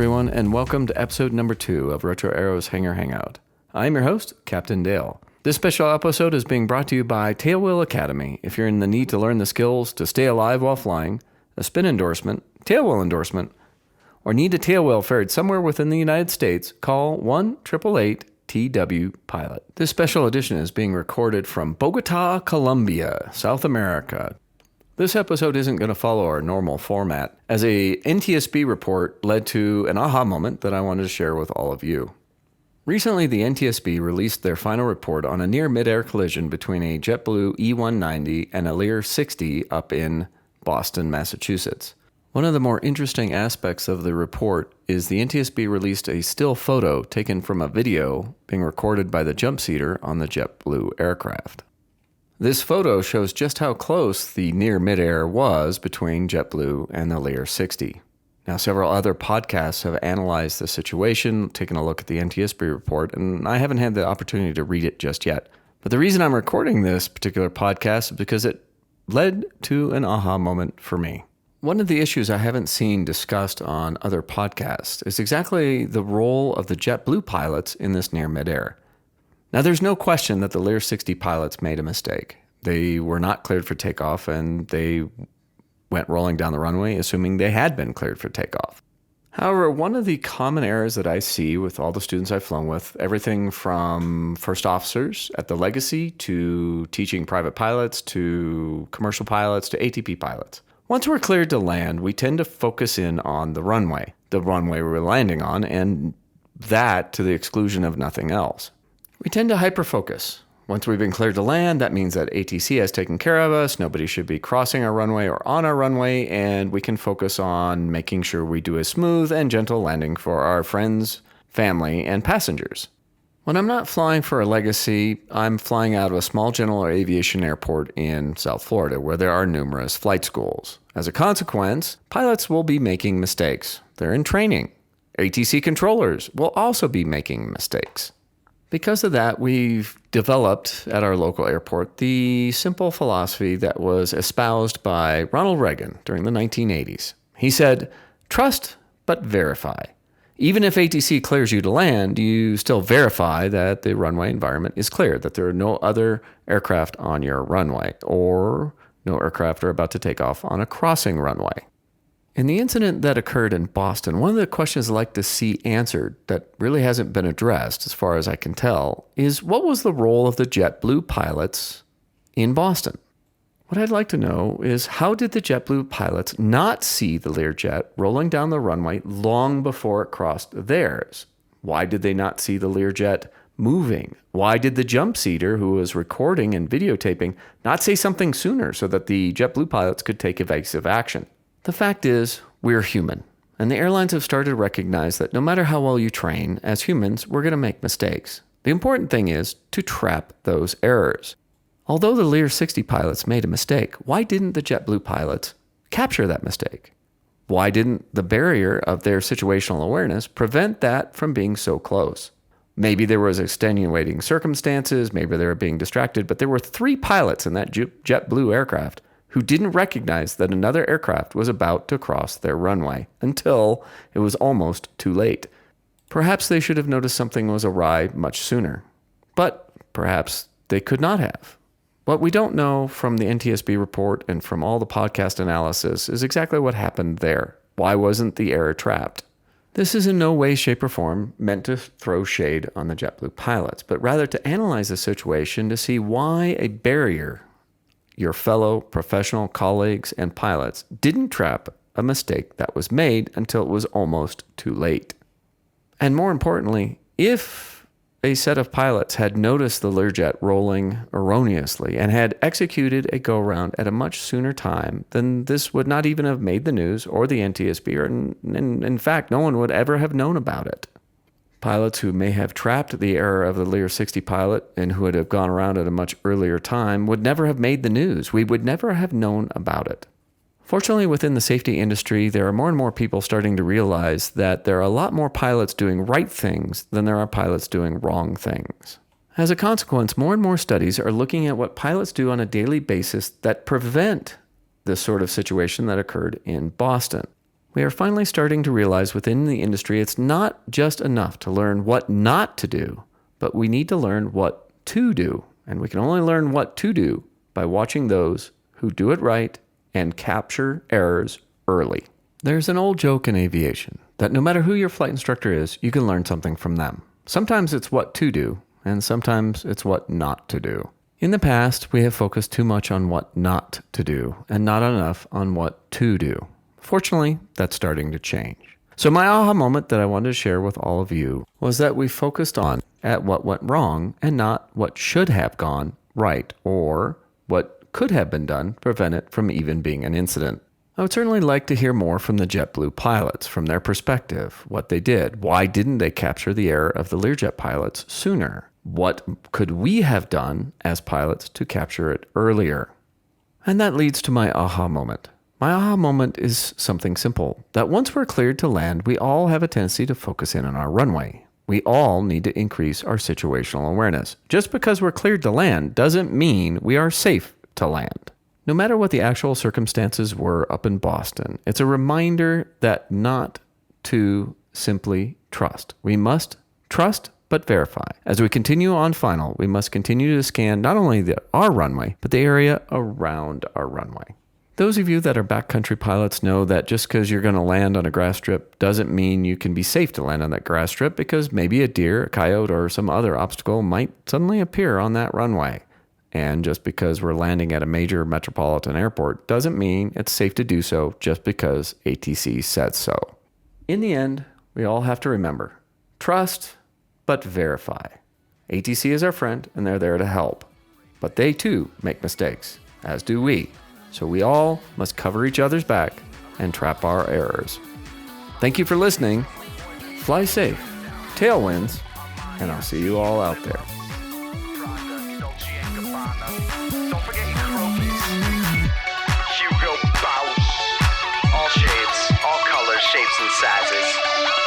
everyone, and welcome to episode number 2 of Retro-Aero's Hangar Hangout. I'm your host, Captain Dale. This special episode is being brought to you by Tailwheel Academy. If you're in the need to learn the skills to stay alive while flying, a spin endorsement, tailwheel endorsement, or need a tailwheel ferried somewhere within the United States, call 1-888-TW-PILOT. This special edition is being recorded from Bogota, Colombia, South America. This episode isn't going to follow our normal format, as a NTSB report led to an aha moment that I wanted to share with all of you. Recently, the NTSB released their final report on a near mid-air collision between a Jetblue E190 and a Lear 60 up in Boston, Massachusetts. One of the more interesting aspects of the report is the NTSB released a still photo taken from a video being recorded by the jump seater on the Jetblue aircraft. This photo shows just how close the near midair was between Jetblue and the Lear 60. Now, several other podcasts have analyzed the situation, taken a look at the NTSB report, and I haven't had the opportunity to read it just yet. But the reason I'm recording this particular podcast is because it led to an aha moment for me. One of the issues I haven't seen discussed on other podcasts is exactly the role of the Jetblue pilots in this near midair. Now, there's no question that the Lear 60 pilots made a mistake. They were not cleared for takeoff, and they went rolling down the runway, assuming they had been cleared for takeoff. However, one of the common errors that I see with all the students I've flown with, everything from first officers at the Legacy to teaching private pilots to commercial pilots to ATP pilots. Once we're cleared to land, we tend to focus in on the runway we're landing on, and that to the exclusion of nothing else. We tend to hyperfocus. Once we've been cleared to land, that means that ATC has taken care of us, nobody should be crossing our runway or on our runway, and we can focus on making sure we do a smooth and gentle landing for our friends, family, and passengers. When I'm not flying for a Legacy, I'm flying out of a small general aviation airport in South Florida, where there are numerous flight schools. As a consequence, pilots will be making mistakes. They're in training. ATC controllers will also be making mistakes. Because of that, we've developed at our local airport the simple philosophy that was espoused by Ronald Reagan during the 1980s. He said, trust but verify. Even if ATC clears you to land, you still verify that the runway environment is clear, that there are no other aircraft on your runway, or no aircraft are about to take off on a crossing runway. In the incident that occurred in Boston, one of the questions I'd like to see answered that really hasn't been addressed, as far as I can tell, is what was the role of the JetBlue pilots in Boston? What I'd like to know is, how did the JetBlue pilots not see the Learjet rolling down the runway long before it crossed theirs? Why did they not see the Learjet moving? Why did the jump seater, who was recording and videotaping, not say something sooner so that the JetBlue pilots could take evasive action? The fact is, we're human, and the airlines have started to recognize that no matter how well you train, as humans, we're going to make mistakes. The important thing is to trap those errors. Although the Lear 60 pilots made a mistake, why didn't the JetBlue pilots capture that mistake? Why didn't the barrier of their situational awareness prevent that from being so close? Maybe there was extenuating circumstances, maybe they were being distracted, but there were 3 pilots in that JetBlue aircraft who didn't recognize that another aircraft was about to cross their runway until it was almost too late. Perhaps they should have noticed something was awry much sooner, but perhaps they could not have. What we don't know from the NTSB report and from all the podcast analysis is exactly what happened there. Why wasn't the error trapped? This is in no way, shape, or form meant to throw shade on the JetBlue pilots, but rather to analyze the situation to see why a barrier, your fellow professional colleagues and pilots, didn't trap a mistake that was made until it was almost too late. And more importantly, if a set of pilots had noticed the Learjet rolling erroneously and had executed a go-around at a much sooner time, then this would not even have made the news or the NTSB, or in fact, no one would ever have known about it. Pilots who may have trapped the error of the Lear 60 pilot and who would have gone around at a much earlier time would never have made the news. We would never have known about it. Fortunately, within the safety industry, there are more and more people starting to realize that there are a lot more pilots doing right things than there are pilots doing wrong things. As a consequence, more and more studies are looking at what pilots do on a daily basis that prevent this sort of situation that occurred in Boston. We are finally starting to realize within the industry it's not just enough to learn what not to do, but we need to learn what to do. And we can only learn what to do by watching those who do it right and capture errors early. There's an old joke in aviation that no matter who your flight instructor is, you can learn something from them. Sometimes it's what to do, and sometimes it's what not to do. In the past, we have focused too much on what not to do and not enough on what to do. Fortunately, that's starting to change. So my aha moment that I wanted to share with all of you was that we focused on at what went wrong and not what should have gone right or what could have been done to prevent it from even being an incident. I would certainly like to hear more from the JetBlue pilots, from their perspective, what they did. Why didn't they capture the error of the Learjet pilots sooner? What could we have done as pilots to capture it earlier? And that leads to my aha moment. My aha moment is something simple, that once we're cleared to land, we all have a tendency to focus in on our runway. We all need to increase our situational awareness. Just because we're cleared to land doesn't mean we are safe to land. No matter what the actual circumstances were up in Boston, it's a reminder that not to simply trust. We must trust but verify. As we continue on final, we must continue to scan not only our runway, but the area around our runway. Those of you that are backcountry pilots know that just because you're going to land on a grass strip doesn't mean you can be safe to land on that grass strip, because maybe a deer, a coyote, or some other obstacle might suddenly appear on that runway. And just because we're landing at a major metropolitan airport doesn't mean it's safe to do so just because ATC said so. In the end, we all have to remember, trust but verify. ATC is our friend and they're there to help. But they too make mistakes, as do we. So we all must cover each other's back and trap our errors. Thank you for listening. Fly safe, tailwinds, and I'll see you all out there. Don't forget your trophies. Hugo Boss. All shades, all colors, shapes, and sizes.